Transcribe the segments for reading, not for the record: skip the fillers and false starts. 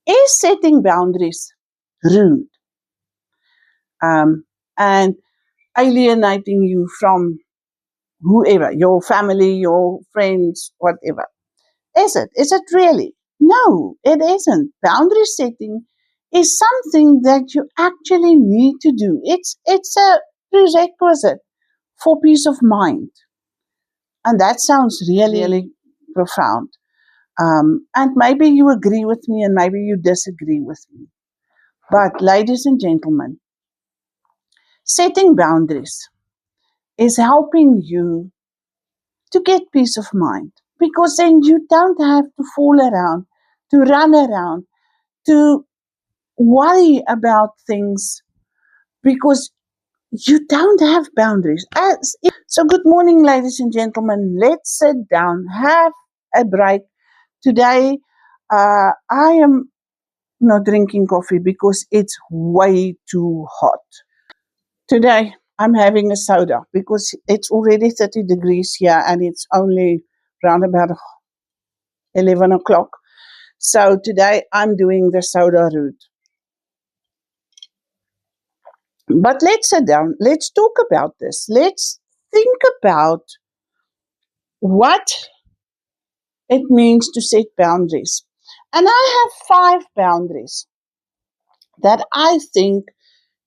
Is setting boundaries rude and alienating you from whoever, your family, your friends, whatever? Is it? Is it really? No, it isn't. Boundary setting is something that you actually need to do. It's a prerequisite for peace of mind. And that sounds really profound. And maybe you agree with me and maybe you disagree with me. But, ladies and gentlemen, setting boundaries is helping you to get peace of mind because then you don't have to fool around, to run around, to worry about things because you don't have boundaries. So, good morning, ladies and gentlemen. Let's sit down, have a break. Today, I am not drinking coffee because it's way too hot. Today, I'm having a soda because it's already 30 degrees here and it's only around about 11 o'clock. So, today, I'm doing the soda route. But let's sit down. Let's talk about this. Let's think about what it means to set boundaries. And I have 5 boundaries that I think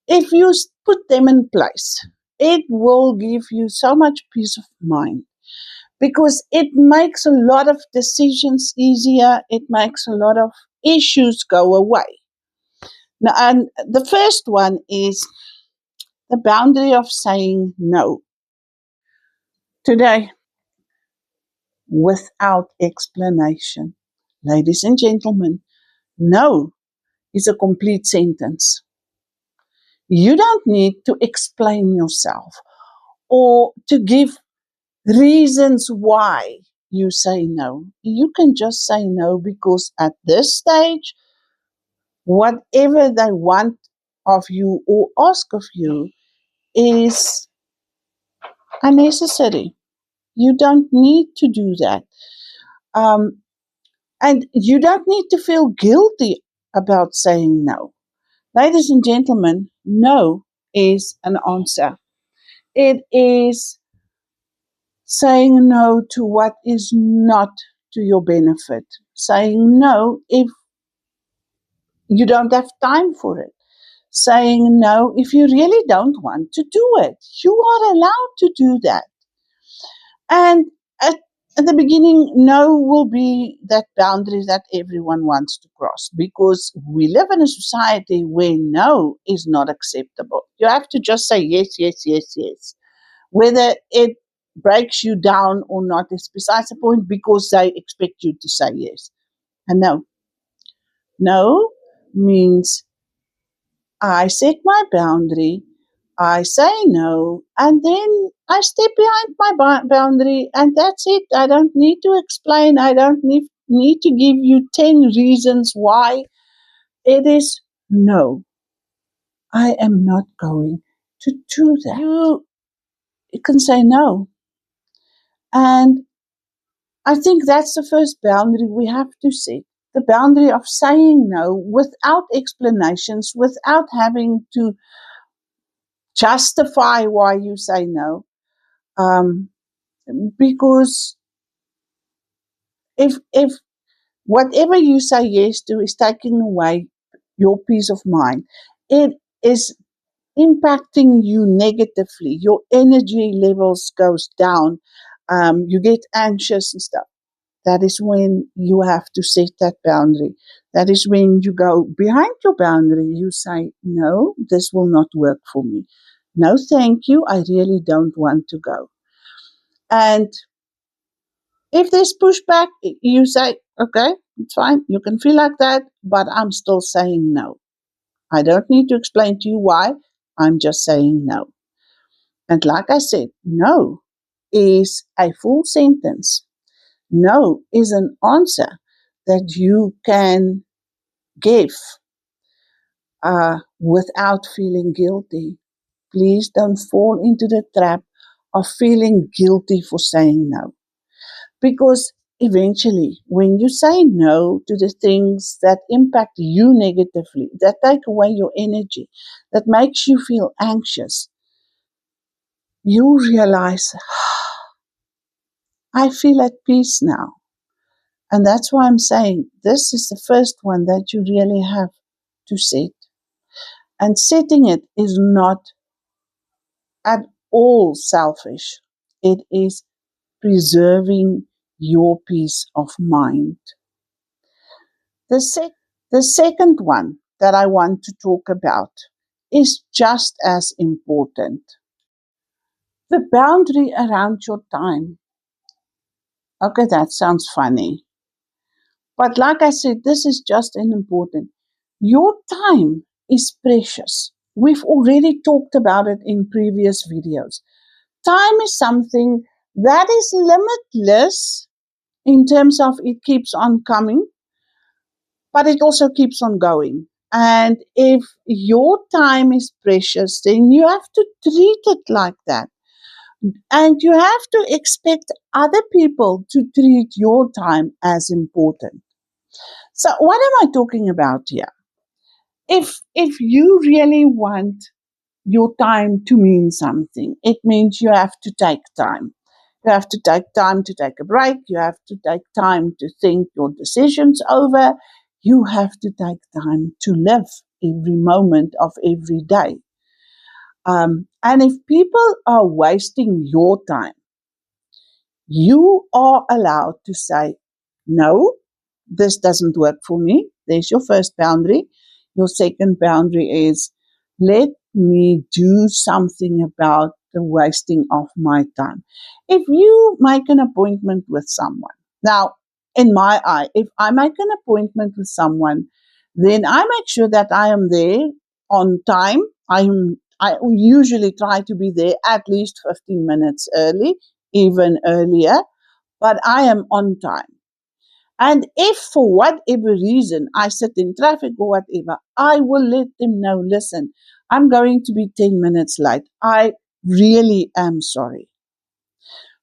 if you put them in place, it will give you so much peace of mind because it makes a lot of decisions easier. It makes a lot of issues go away. Now, and the first one is the boundary of saying no. Today, without explanation. Ladies and gentlemen, no is a complete sentence. You don't need to explain yourself or to give reasons why you say no. You can just say no because at this stage, whatever they want of you or ask of you is unnecessary. You don't need to do that. Um, and you don't need to feel guilty about saying no. Ladies and gentlemen, no is an answer. It is saying no to what is not to your benefit. Saying no if you don't have time for it. Saying no if you really don't want to do it. You are allowed to do that. And at the beginning, no will be that boundary that everyone wants to cross because we live in a society where no is not acceptable. You have to just say yes, yes, yes, yes. Whether it breaks you down or not is besides the point because they expect you to say yes. And no. No means I set my boundary, I say no, and then I step behind my boundary, and that's it. I don't need to explain. I don't need to give you 10 reasons why. It is no. I am not going to do that. You can say no. And I think that's the first boundary we have to set. The boundary of saying no without explanations, without having to justify why you say no. Because if whatever you say yes to is taking away your peace of mind, it is impacting you negatively. Your energy levels goes down. You get anxious and stuff. That is when you have to set that boundary. That is when you go behind your boundary. You say, no, this will not work for me. No, thank you. I really don't want to go. And if there's pushback, you say, okay, it's fine. You can feel like that, but I'm still saying no. I don't need to explain to you why. I'm just saying no. And like I said, no is a full sentence. No is an answer that you can give without feeling guilty. Please don't fall into the trap of feeling guilty for saying no. Because eventually, when you say no to the things that impact you negatively, that take away your energy, that makes you feel anxious, you realize, I feel at peace now. And that's why I'm saying this is the first one that you really have to set. And setting it is not at all selfish. It is preserving your peace of mind. The second one that I want to talk about is just as important. The boundary around your time. Okay, that sounds funny. But like I said, this is just as important. Your time is precious. We've already talked about it in previous videos. Time is something that is limitless in terms of it keeps on coming, but it also keeps on going. And if your time is precious, then you have to treat it like that. And you have to expect other people to treat your time as important. So, what am I talking about here? If you really want your time to mean something, it means you have to take time. You have to take time to take a break. You have to take time to think your decisions over. You have to take time to live every moment of every day. And if people are wasting your time, you are allowed to say, no, this doesn't work for me. There's your first boundary. Your second boundary is, let me do something about the wasting of my time. If you make an appointment with someone, now, in my eye, if I make an appointment with someone, then I make sure that I am there on time. I usually try to be there at least 15 minutes early, even earlier, but I am on time. And if for whatever reason I sit in traffic or whatever, I will let them know, listen, I'm going to be 10 minutes late. I really am sorry.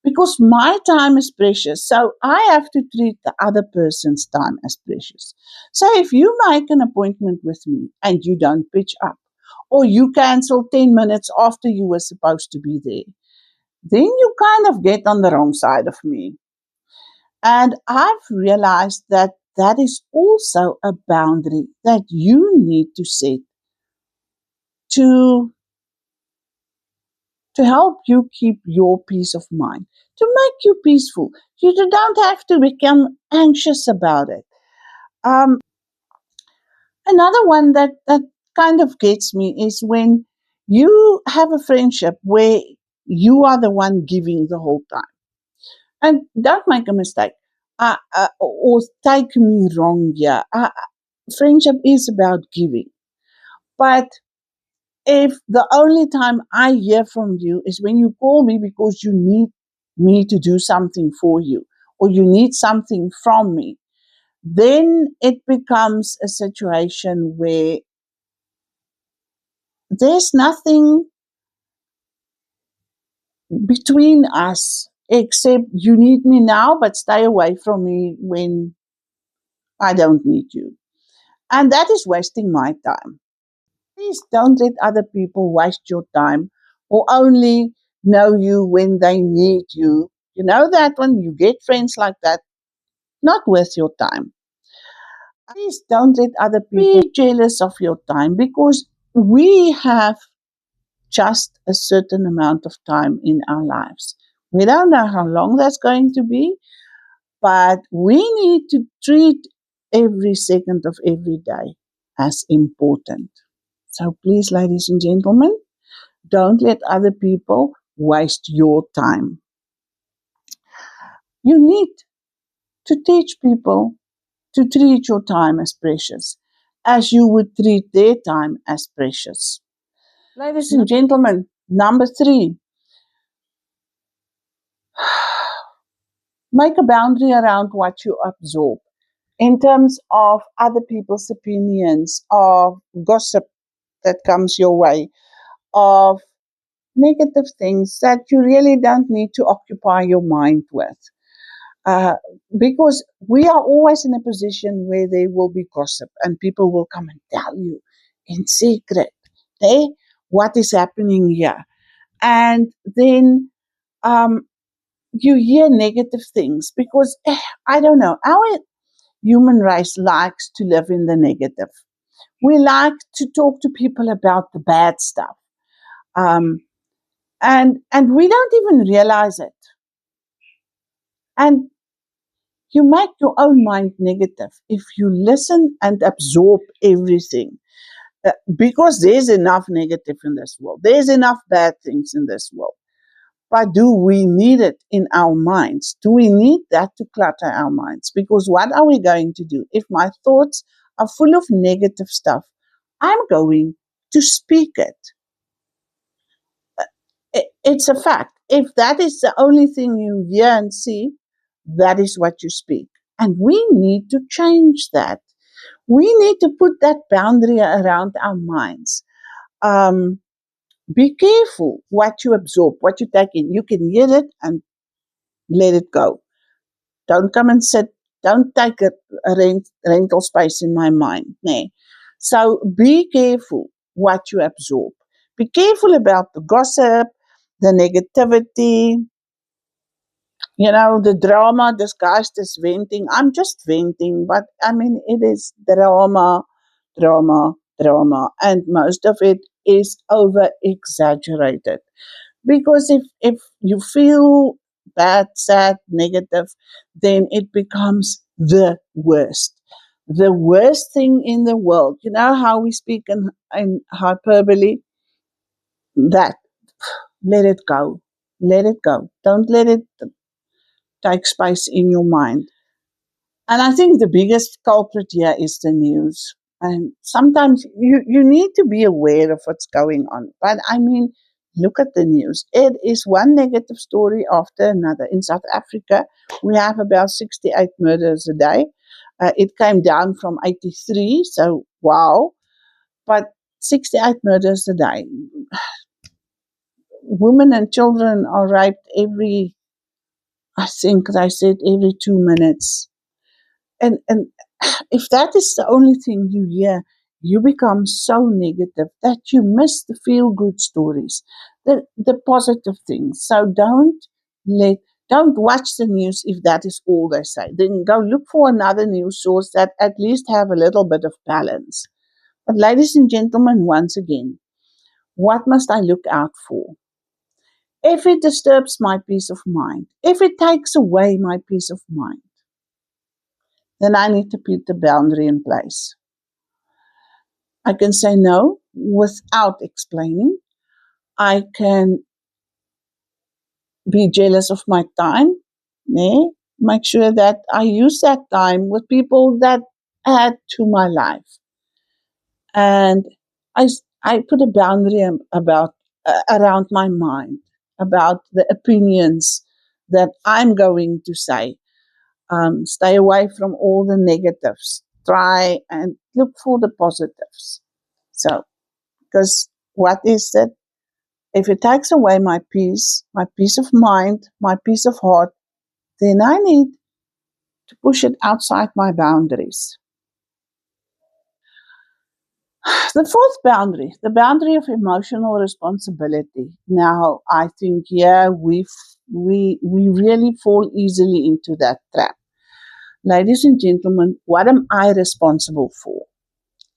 Because my time is precious, so I have to treat the other person's time as precious. So if you make an appointment with me and you don't pitch up, or you cancel 10 minutes after you were supposed to be there, then you kind of get on the wrong side of me. And I've realized that that is also a boundary that you need to set to, to help you keep your peace of mind, to make you peaceful. You don't have to become anxious about it. Um, Another one that kind of gets me is when you have a friendship where you are the one giving the whole time. And don't make a mistake, or take me wrong here. Friendship is about giving. But if the only time I hear from you is when you call me because you need me to do something for you or you need something from me, then it becomes a situation where there's nothing between us except you need me now, but stay away from me when I don't need you. And that is wasting my time. Please don't let other people waste your time or only know you when they need you. You know that when you get friends like that, not worth your time. Please don't let other people be jealous of your time because we have just a certain amount of time in our lives. We don't know how long that's going to be, but we need to treat every second of every day as important. So please, ladies and gentlemen, don't let other people waste your time. You need to teach people to treat your time as precious, as you would treat their time as precious. Ladies and gentlemen, number 3, make a boundary around what you absorb in terms of other people's opinions, of gossip that comes your way, of negative things that you really don't need to occupy your mind with. uh, because we are always in a position where there will be gossip and people will come and tell you in secret, hey, what is happening here. And then um, you hear negative things because, I don't know, our human race likes to live in the negative. We like to talk to people about the bad stuff. Um, and we don't even realize it. And you make your own mind negative if you listen and absorb everything. Because there's enough negative in this world, there's enough bad things in this world. But do we need it in our minds? Do we need that to clutter our minds? Because what are we going to do? If my thoughts are full of negative stuff, I'm going to speak it. It's a fact. If that is the only thing you hear and see, that is what you speak. And we need to change that. We need to put that boundary around our minds. Um, be careful what you absorb, what you take in. You can hear it and let it go. Don't come and sit. Don't take a rental space in my mind. Nee. So be careful what you absorb. Be careful about the gossip, the negativity, the drama disguised as venting. I'm just venting, but I mean, it is drama, drama, drama. And most of it is over exaggerated. Because if you feel bad, sad, negative, then it becomes the worst. The worst thing in the world. You know how we speak in hyperbole? That. Let it go. Let it go. Don't let it take space in your mind. And I think the biggest culprit here is the news. And sometimes you need to be aware of what's going on. But I mean, look at the news. It is one negative story after another. In South Africa, we have about 68 murders a day. It came down from 83, so wow. But 68 murders a day. Women and children are raped I think they said every 2 minutes. And if that is the only thing you hear, you become so negative that you miss the feel good stories, the positive things. So don't watch the news if that is all they say. Then go look for another news source that at least have a little bit of balance. But ladies and gentlemen, once again, what must I look out for? If it disturbs my peace of mind, if it takes away my peace of mind, then I need to put the boundary in place. I can say no without explaining. I can be jealous of my time. Nee? Make sure that I use that time with people that add to my life. And I, I put a boundary about around my mind, about the opinions that I'm going to say. Stay away from all the negatives. Try and look for the positives. So, because what is it? If it takes away my peace of mind, my peace of heart, then I need to push it outside my boundaries. The fourth boundary, the boundary of emotional responsibility. Now, I think we really fall easily into that trap. Ladies and gentlemen, what am I responsible for?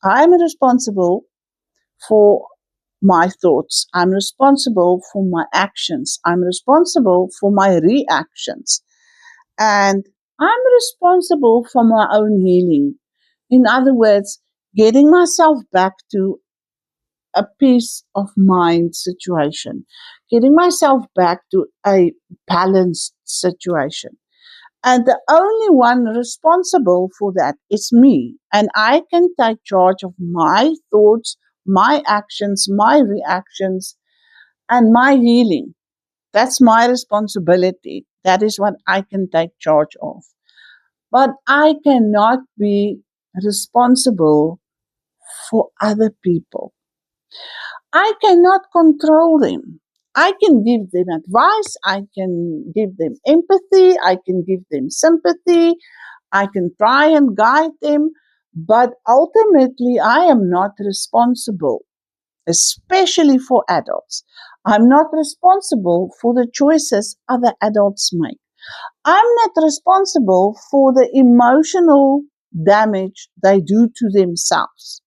I'm responsible for my thoughts. I'm responsible for my actions. I'm responsible for my reactions. And I'm responsible for my own healing. In other words, getting myself back to a peace of mind situation, getting myself back to a balanced situation. And the only one responsible for that is me. And I can take charge of my thoughts, my actions, my reactions, and my healing. That's my responsibility. That is what I can take charge of. But I cannot be responsible for other people. I cannot control them. I can give them advice, I can give them empathy, I can give them sympathy, I can try and guide them, but ultimately I am not responsible, especially for adults. I'm not responsible for the choices other adults make. I'm not responsible for the emotional damage they do to themselves.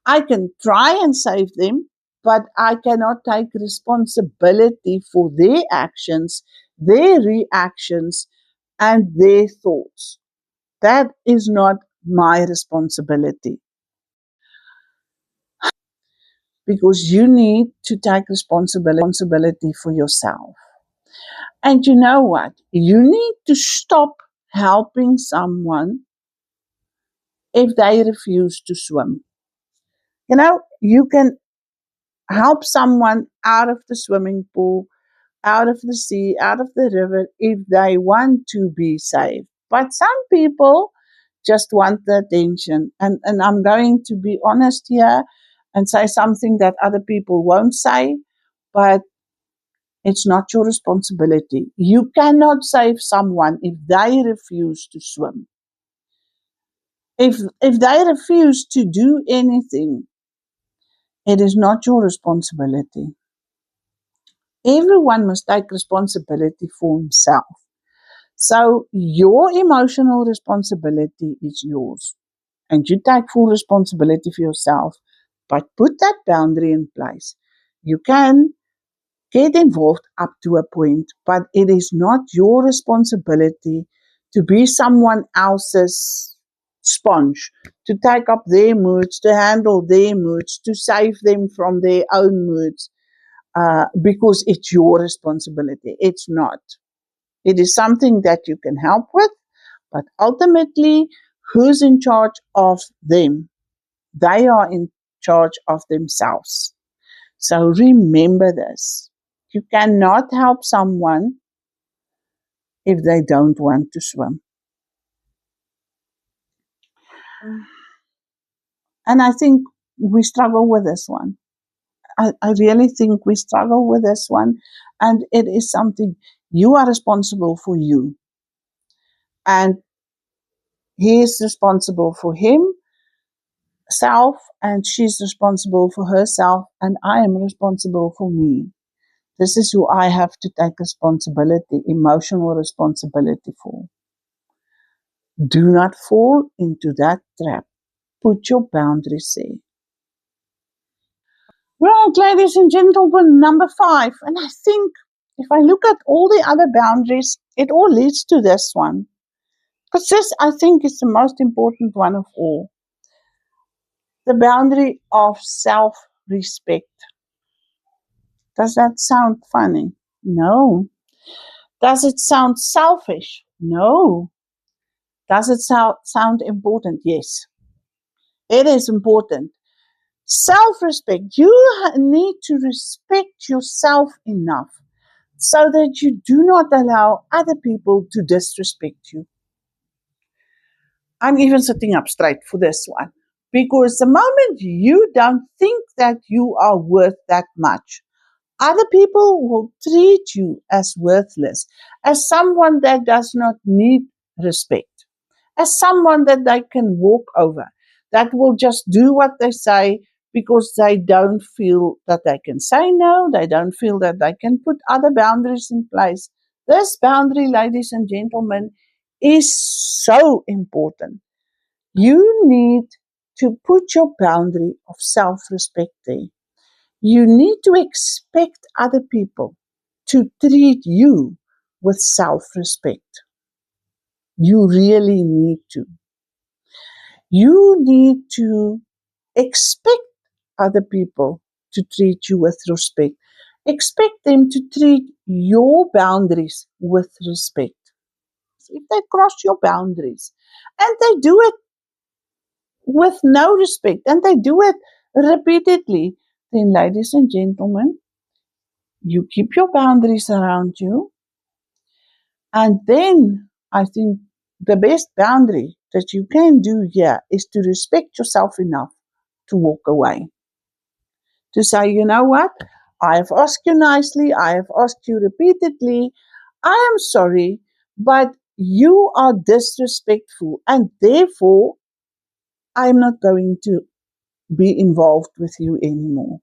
I can try and save them, but I cannot take responsibility for their actions, their reactions, and their thoughts. That is not my responsibility, because you need to take responsibility for yourself. And you know what? You need to stop helping someone if they refuse to swim. You can help someone out of the swimming pool, out of the sea, out of the river if they want to be saved. But some people just want the attention. And I'm going to be honest here and say something that other people won't say, but it's not your responsibility. You cannot save someone if they refuse to swim. If they refuse to do anything, it is not your responsibility. Everyone must take responsibility for himself. So your emotional responsibility is yours. And you take full responsibility for yourself. But put that boundary in place. You can get involved up to a point, but it is not your responsibility to be someone else's sponge, to take up their moods, to handle their moods, to save them from their own moods, because it's your responsibility. It's not. It is something that you can help with, but ultimately, who's in charge of them? They are in charge of themselves. So remember this. You cannot help someone if they don't want to swim. And I think we struggle with this one. I really think we struggle with this one. And it is something you are responsible for you. And he is responsible for himself, and she's responsible for herself, and I am responsible for me. This is who I have to take responsibility, emotional responsibility for. Do not fall into that trap. Put your boundaries there. Right, ladies and gentlemen, number 5. And I think if I look at all the other boundaries, it all leads to this one. Because this, I think, is the most important one of all. The boundary of self-respect. Does that sound funny? No. Does it sound selfish? No. Does it sound important? Yes. It is important. Self-respect. You need to respect yourself enough so that you do not allow other people to disrespect you. I'm even sitting up straight for this one. Because the moment you don't think that you are worth that much, other people will treat you as worthless, as someone that does not need respect, as someone that they can walk over, that will just do what they say because they don't feel that they can say no, they don't feel that they can put other boundaries in place. This boundary, ladies and gentlemen, is so important. You need to put your boundary of self-respect there. You need to expect other people to treat you with self-respect. You really need to. You need to expect other people to treat you with respect. Expect them to treat your boundaries with respect. If they cross your boundaries and they do it with no respect and they do it repeatedly, then, ladies and gentlemen, you keep your boundaries around you. And then I think the best boundary that you can do here is to respect yourself enough to walk away. To say, you know what? I have asked you nicely, I have asked you repeatedly, I am sorry, but you are disrespectful, and therefore I am not going to be involved with you anymore.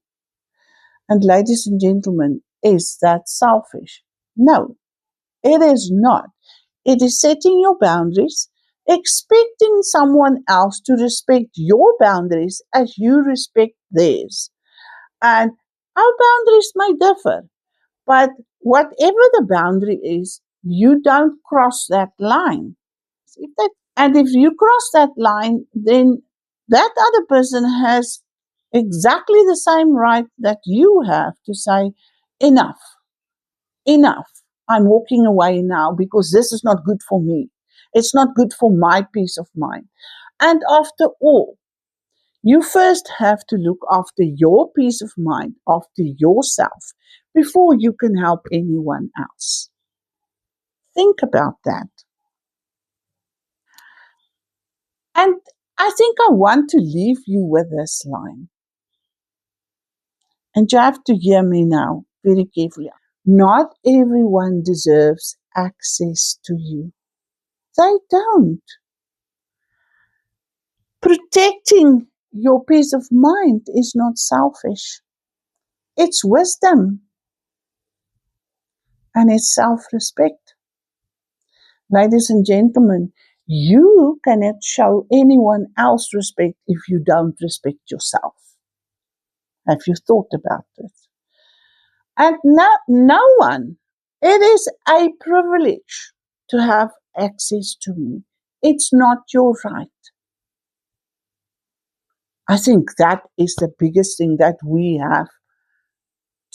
And ladies and gentlemen, is that selfish? No, it is not. It is setting your boundaries, expecting someone else to respect your boundaries as you respect theirs. And our boundaries may differ, but whatever the boundary is, you don't cross that line. And if you cross that line, then that other person has exactly the same right that you have to say, enough, enough. I'm walking away now because this is not good for me. It's not good for my peace of mind. And after all, you first have to look after your peace of mind, after yourself, before you can help anyone else. Think about that. And I think I want to leave you with this line. And you have to hear me now very carefully. Not everyone deserves access to you. They don't. Protecting your peace of mind is not selfish. It's wisdom and it's self-respect. Ladies and gentlemen, you cannot show anyone else respect if you don't respect yourself. Have you thought about it? And no one, it is a privilege to have access to me. It's not your right. I think that is the biggest thing that we have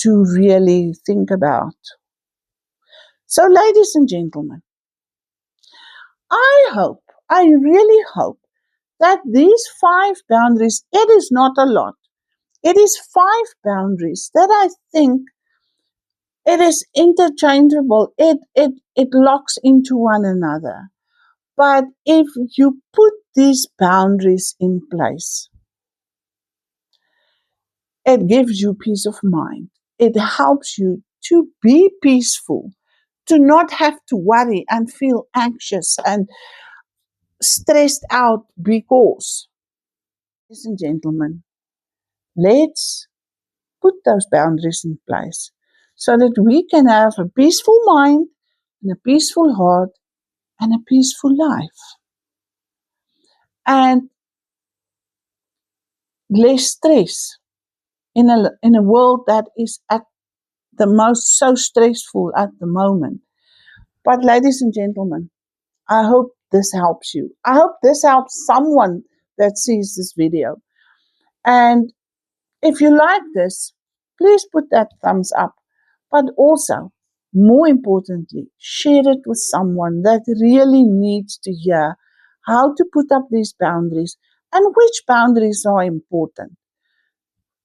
to really think about. So, ladies and gentlemen, I really hope that these 5 boundaries, it is not a lot. It is 5 boundaries that I think it is interchangeable. It locks into one another. But if you put these boundaries in place, it gives you peace of mind. It helps you to be peaceful, to not have to worry and feel anxious and stressed out because, ladies and gentlemen, let's put those boundaries in place so that we can have a peaceful mind and a peaceful heart and a peaceful life. And less stress in a world that is at the most so stressful at the moment. But ladies and gentlemen, I hope this helps you. I hope this helps someone that sees this video. And if you like this, please put that thumbs up. But also, more importantly, share it with someone that really needs to hear how to put up these boundaries and which boundaries are important,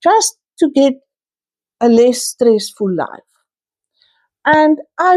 just to get a less stressful life. And I